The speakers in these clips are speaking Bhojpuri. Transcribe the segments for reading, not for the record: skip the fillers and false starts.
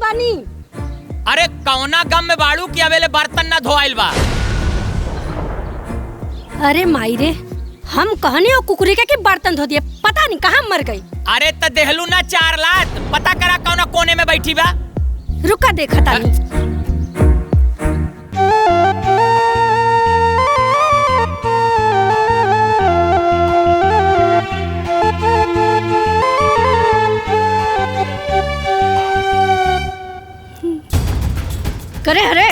बानी। अरे कौना गम में बाड़ू की अवेले बर्तन ना धोआइल बा। अरे माई रे, हम कहने हो कुकुरी के बर्तन धो दिए, पता नहीं कहाँ मर गई। अरे त देहलू ना 4 लात, पता करा कौना कोने में बैठी बा। रुका देखा तानी। करे अरे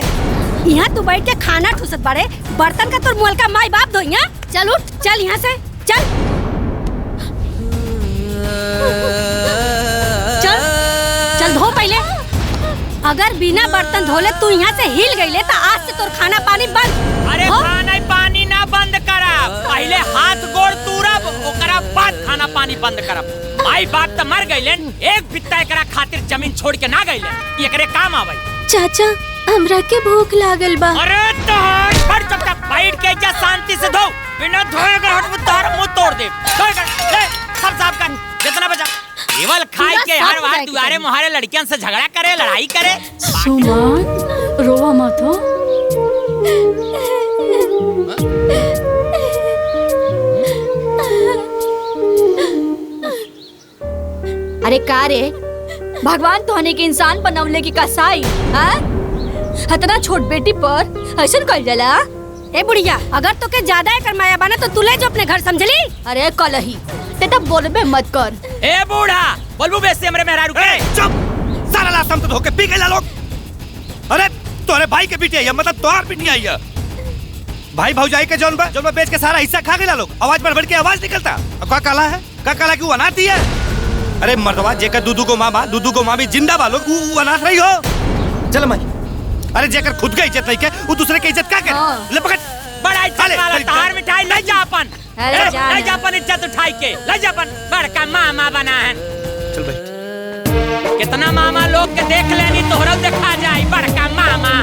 यहाँ तू बैठ के खाना ठूसत बाड़े, बर्तन का तोर मुअल का माई बाप धोइया। चल उठ, चल यहाँ से चल चल चल धो पहले। अगर बिना बर्तन धोले तू यहाँ से हिल गईले तो आज से तोर खाना पानी बंद। अरे खाना पानी ना बंद करा, पहले हाथ गोड़ तूरब, ओकरा बाद खाना पानी बंद करब। माई बाप तो मर गईलेन, एक बित्ता एकरा खातिर जमीन छोड़ के ना गईलेन, एकरे काम आवे। चाचा हमरा के भूख लागल बा। अरे तो फट चपटा बैठ के जा शांति से धो, बिना धोए के हट में तार मुंह तोड़ दे। ले सब साफ कर, जितना बचा। केवल खाई के हर बार दुआरे मुहारे लड़कियों से झगड़ा करे, लड़ाई करे। सुमन रोवा मत हो। अरे का रे, भगवान तोहने के इंसान बनवले की कसाई, इतना छोट बेटी पर ऐसा कल जाला। ए बुढ़िया, अगर तो के ज्यादा कर माया बना तो तू ले जो अपने घर, समझली। अरे कलही ते तब बोलबे मत कर। ए बूढ़ा, बोलबू बेसे हमरे मेहरारू के। चुप, सारा लाश हम तो धोके पी गए लोग। अरे तोरे भाई के बेटी है, मतलब तोहार बेटी आई है। भाई भौजाई के जोन बा बेच के सारा हिस्सा खा गए लोग। आवाज बढ़ के आवाज निकलता। का काला है, का काला क्यों अनाथी है। अरे मर्दवा जेकर दूधू को माँ भी जिंदा बा लोग, वो अनाथ रही हो। चल माई। अरे जेकर खुद का इज्जत नहीं के, वो दूसरे की इज्जत क्या करे। ले पकड़। बड़ा इज्जत वाला तार मिठाई ले जा अपन। ले जा अपन इज्जत उठाई के, ले जा अपन। बड़का मामा बना है। चल भाई। कितना मामा लोग के देख लेनी, तोहरा देखा जाए। बड़का मामा।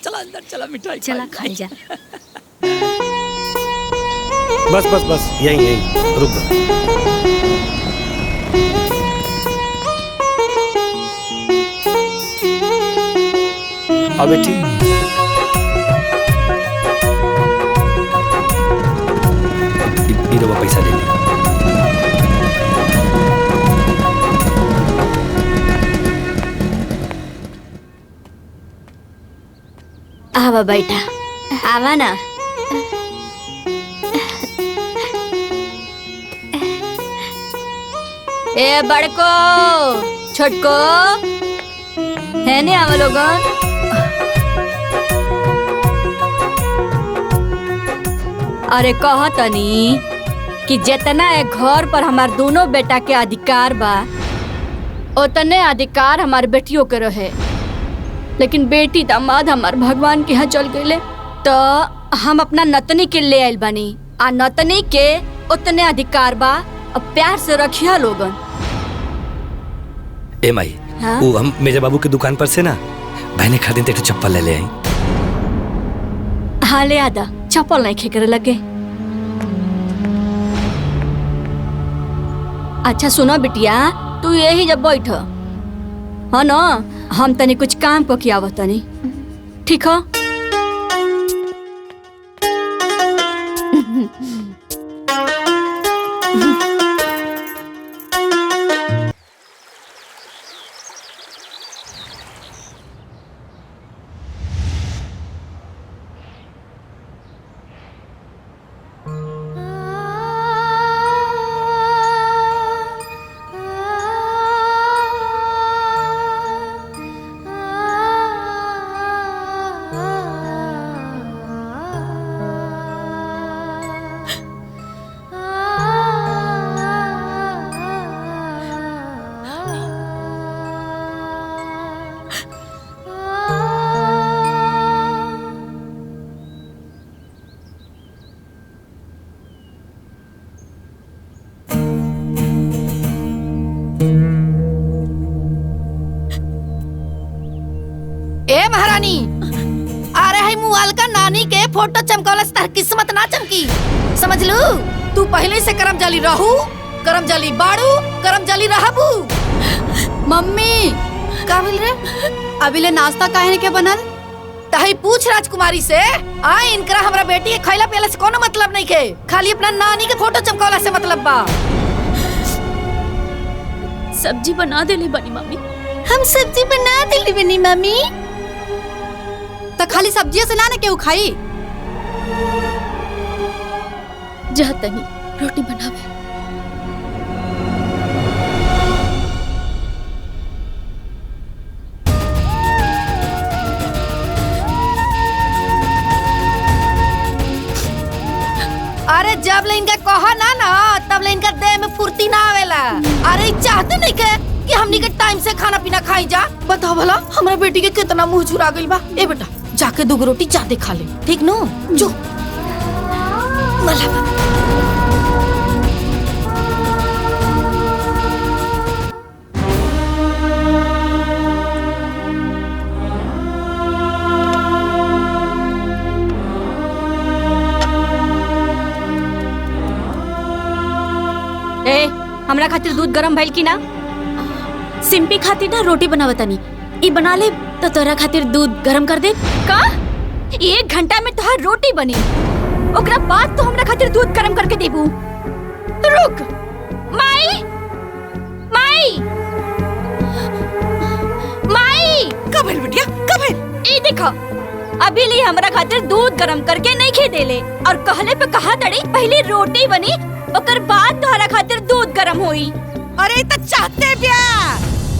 चला अंदर, चला मिठाई चला खा जा। बस यही रुक जा। अब बेटी पैसा ले लिया। आवा बेटा, आवा ना। ए बड़को छोटको है ने आवा लोगन। अरे कह तनी कि जितना एक घर पर हमार दोनों बेटा के अधिकार बा, उतने अधिकार हमार बेटियों के रहे। लेकिन बेटी दामाद हमार भगवान के यहाँ चल गए, तो हम अपना नतनी के ले आइल बानी। आ नतनी के उतने अधिकार बा, अब प्यार से रखिया लोगन। ए माई, वो हम मेजर बाबू की दुकान पर से ना बहने खरीदे तो चप्पल ले आई। हाँ ले आदा, चप्पल नहीं खे करे लगे। अच्छा सुनो बिटिया, तू यही जब बैठ है ना, हम तनी कुछ काम को किया तनी, ठीक हो। फोटो चमकौला से तार किस्मत ना चमकी, समझ लू। तू पहले से करम जाली रहू, करम जाली बाड़ू, करम जाली रहबू। मम्मी का बोल रे? अभी ले नाश्ता काहे के बनल? तही पूछ राजकुमारी से। आ इनकरा हमरा बेटी के खैला पियला से कोनो मतलब नहीं के, खाली अपना नानी के फोटो चमकौला से मतलब बा। सब्जी बना देली बनी मम्मी। हम सब्जी बना देली बनी मम्मी। तो खाली सब्जियों से ना केहू खाई। जा तनी रोटी बनावे। अरे जब ले इनका कहा ना तब ले इनका देह में फुर्ती ना आवेला। अरे चाहते नहीं के कि हमनी के टाइम से खाना पीना खाई जा। बताओ भला हमारे बेटी के कितना मुंह चुरा गइल बा। ए बेटा जाके 2 रोटी ज्यादा खा ले, ठीक नो? जो मला ए हमरा खातिर दूध गरम भइल की ना? सिंपी खातिर ना रोटी बनावतानी, ई बना ले तो तोरा खातिर दूध गरम कर दे। का 1 घंटा में तोहार रोटी बनी, ओकरा बाद तो हमरा खातिर दूध गरम करके देबू। रुक माई, माई, माई। कब है बिटिया, कब है? ई देखो अभी लिए हमरा खातिर दूध गरम करके नहीं खे देले और कहले पे कहा तड़ी पहले रोटी बनी ओकर बाद तोहरा खातिर दूध गरम होई। अरे तो चाहते बिया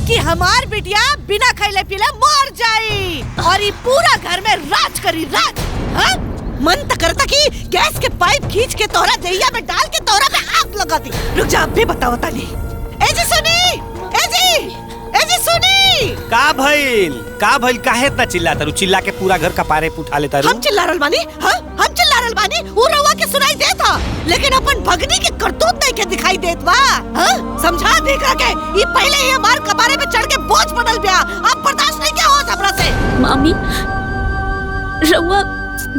कि हमार बिटिया बिना खैले पीले मर जाई और ये पूरा घर में राज करी, राज। हाँ? मन तो करता कि गैस के पाइप खींच के तोहरा दहिया में डाल के तोहरा में आग लगा दी। रुक जा, अब भी बताओ ताली। ए जी सुनी, ए जी सुनी। का भइल काहे इतना चिल्लाता रू? चिल्ला के पूरा घर का पारे उठा लेता रू। हम चिल्ला रहल बानी, हाँ? हम चिल्ला रहल बानी, वो रउआ के सुनाई देत था, लेकिन अपन भगनी के करतूत नहीं के दिखाई देत बा। हाँ? समझा देखा के ये पहले ही हमार कपारे पे चढ़ के बोझ बनल बिया, अब बर्दाश्त नहीं क्या हो हमरा से। मामी रउआ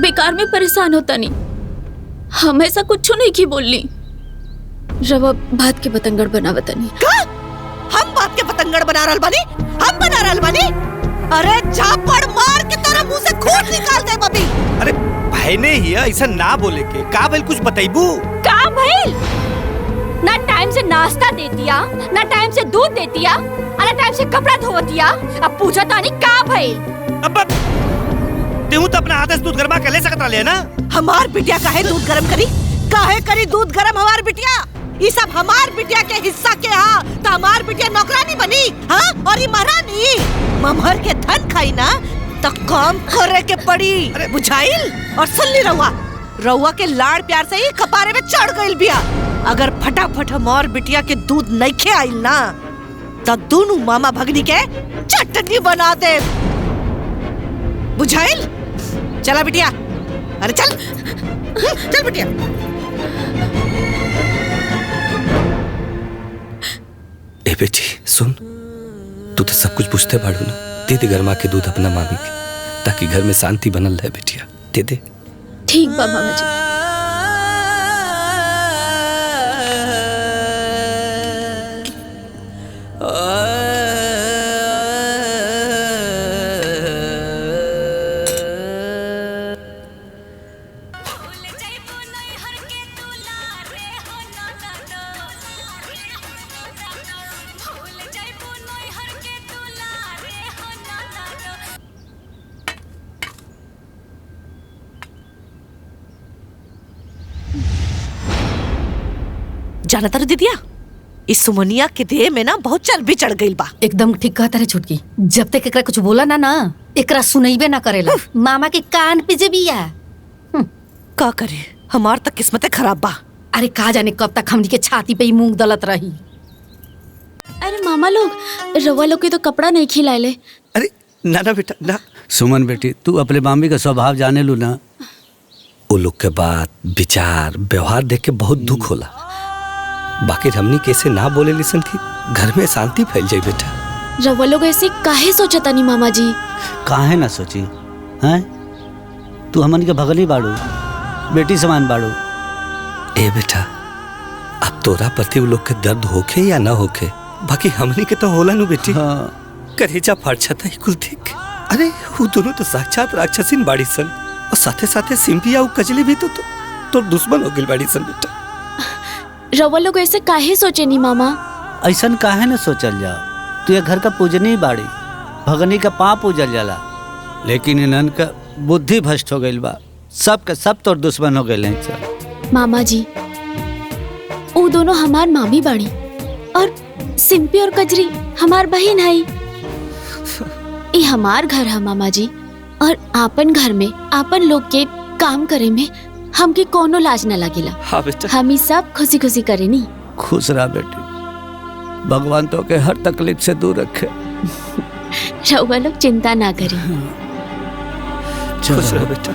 बेकार में परेशान होता नहीं, हम ऐसा कुछ नहीं की बोलनी। रउआ भात के बतंगड़ बनावतानी। का? हम बात के पतंगड़ बना रहल बानी? हम बना रहल बानी? अरे झापड़ मार के तोरा मुंह से खून निकाल दे बबी। अरे भाई ने ही ऐसा ना बोले के। का भइल कुछ बताइबू? का भइल? ना टाइम से नाश्ता देतिया, ना टाइम से दूध देतिया, ना टाइम से कपड़ा धोतिया। अब पूछा तानी का भइल? अब तेहू तो अपना हाथ से दूध गरमा के ले सकत रहले ना। हमार बिटिया काहे दूध गरम करी? काहे करी दूध गरम हमार बिटिया? ये सब हमार बिटिया के हिस्सा के हा, तो हमार बिटिया नौकरानी बनी, हाँ? और ये महारानी ममहर के धन खाई ना तो काम करे के पड़ी, बुझाइल? और सुन ली रउआ के लाड़ प्यार से ही कपारे में चढ़ गइल बिया। अगर फटाफट हमार बिटिया के दूध नहीं खे आइल ना तो दोनों मामा भगनी के चटनी बना दे, बुझाइल? चला बिटिया, अरे चल चल बिटिया। ए बेटी सुन, तू तो सब कुछ पूछते बाड़ू ना। दे दे गरमा के दूध अपना मामी के, ताकि घर में शांति बनल रहे। बेटिया दे दे। ठीक बा मामा जी। जाना तारू दीदिया, इस सुमनिया के देह में ना बहुत चर्बी चढ़ गई बा। एकदम ठीक कहता रे छुटकी। जब तक एकरा कुछ बोला ना एकरा सुनैबे ना करेला। मामा के कान पे जे बिया। का करे, हमार तक किस्मते खराब बा। अरे का जाने कब तक हमनी के छाती पे ही मूंग दलत रही। अरे मामा लोग, रउआ लोग के तो कपड़ा नहीं खिलाएले। अरे ना ना बेटा ना। सुमन बेटी, तू अपने मामी का स्वभाव जाने लू ना। वो लोग के बात विचार व्यवहार देख के बहुत दुख होला। बाकी हमनी कैसे ना बोले लिसन की घर में शांति फैल जाए बेटा। रउआ लोग ऐसे काहे सोचतानी मामा जी? काहे ना सोची हैं? तू हमन के भगली बाड़ू, बेटी समान बाड़ू। ए बेटा, अब तोरा पति लोग के दर्द होखे या ना होखे, बाकी हमनी के तो होला नु बेटी। हाँ। करेजा फाट जाता है कुल देख। अरे वो दोनों तो साक्षात राक्षसीन बाड़ी सन, और साथे साथे सिंपिया और कजली भी तो दुश्मन हो गई बाड़ी सन बेटा। रवा लोग ऐसे काहे सोचे नी मामा? ऐसन काहे न सोचल जाओ, तू ये घर का पूजनी बाड़ी, भगनी का पाँव पूजल जाला, लेकिन इन्हन का बुद्धि भ्रष्ट हो गई बा, सब के सब तोर दुश्मन हो गए हैं। मामा जी, वो दोनों हमार मामी बाड़ी और सिंपी और कजरी हमार बहन है। ये हमार घर है मामा जी, और आपन घर में आपन लोग के काम करे में हमके कोनो लाज न लगेला। हाँ बेटा, हम ही सब खुशी खुशी करे नी। खुश रहा बेटी, भगवान तो के हर तकलीफ से दूर रखे। रउआ लोग चिंता ना करें। खुश रह बेटा।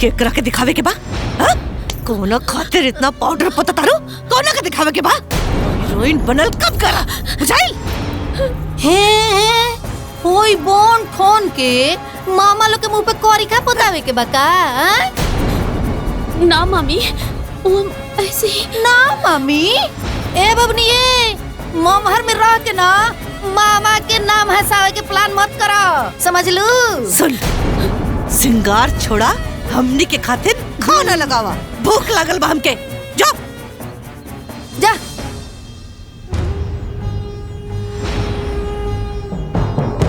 केकरा के दिखावे के बा? कोना खातिर इतना पाउडर पता तारू? कोना के दिखावे के बा? हीरोइन बनल कब करा? बुझाइल? हे होई बोन फोन के मामा लोग के मुंह पे कोरी का पोतावे के बका? ना मामी, वो ऐसे ही। ना मामी, ए बबनी ये ममहर में रह के ना मामा के नाम हंसावे के प्लान मत करो, समझ लू? सुन, सिंगार छोड़ा, हमनी के खातिर खाना लगावा, भूख लागल बा हमके। जा जा।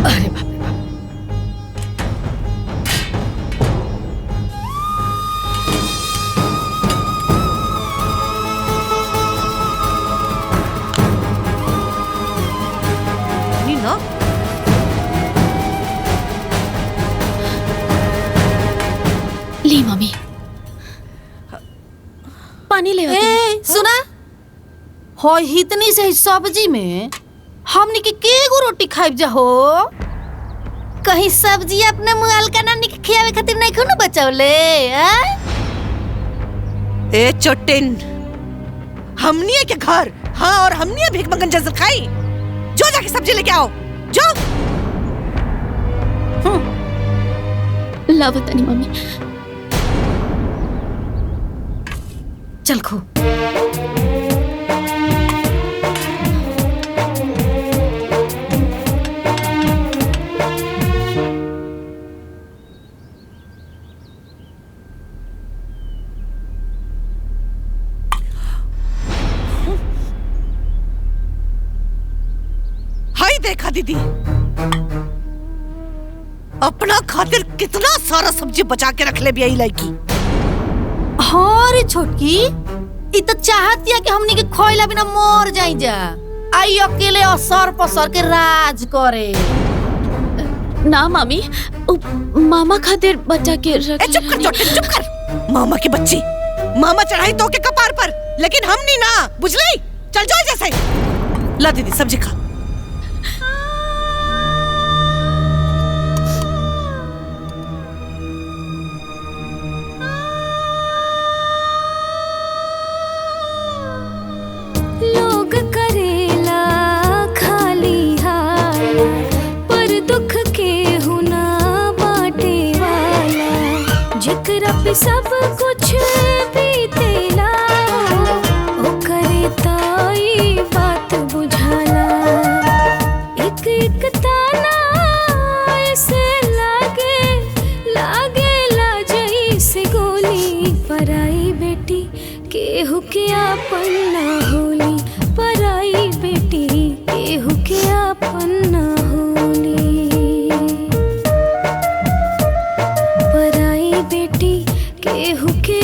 अरे बाप रे बाप। नी ना ली मम्मी, पानी ले आती। ए सुना, हो इतनी से सब्जी में हमनी के केगो रोटी खाइब जा हो? कहीं सब्जी अपने मुआल का ना खियावे खातिर नहीं खनो बचावले? ए चोटिन, हमनी के घर, हाँ, और हमनी भीख मंगन जैसे खाई। जो जाके सब्जी लेके आओ, जो। लाओ तनी मम्मी। चल खो। हाय देखा दीदी, अपना खातिर कितना सारा सब्जी बचा के रख ले भी आई लड़की। हाँ रे छोटकी, इ तो चाहती है कि हमनी के खोइला बिना मर जाई जा, आई अकेले असर पसर के राज करे। ना मामी, मामा खातिर बचा के रख। ए चुप कर चोटिन, चुप कर। मामा की बच्ची, मामा चढ़ाई तो के कपार पर, लेकिन हमनी ना, बुझली? चल जाओ जैसे। ला दीदी सब्जी खा। लोग करेला खाली हाल, पर दुख के हुना बाटे वाला, जिकरा पे सब कुछ बीतेला, ओ करे ताई बात बुझाला। एक एक ताना ऐसे लागे लाजई से गोली, पराई बेटी केहू के आपन ना होली, पराई बेटी केहू के आपन ना होली, पराई बेटी केहू के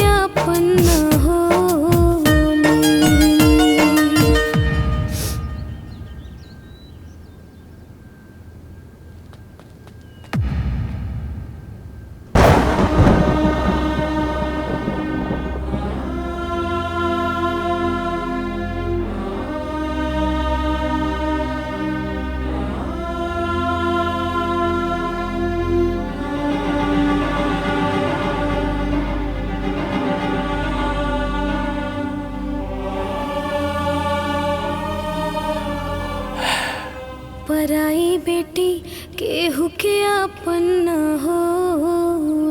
पराई बेटी केहू के अपन न होली।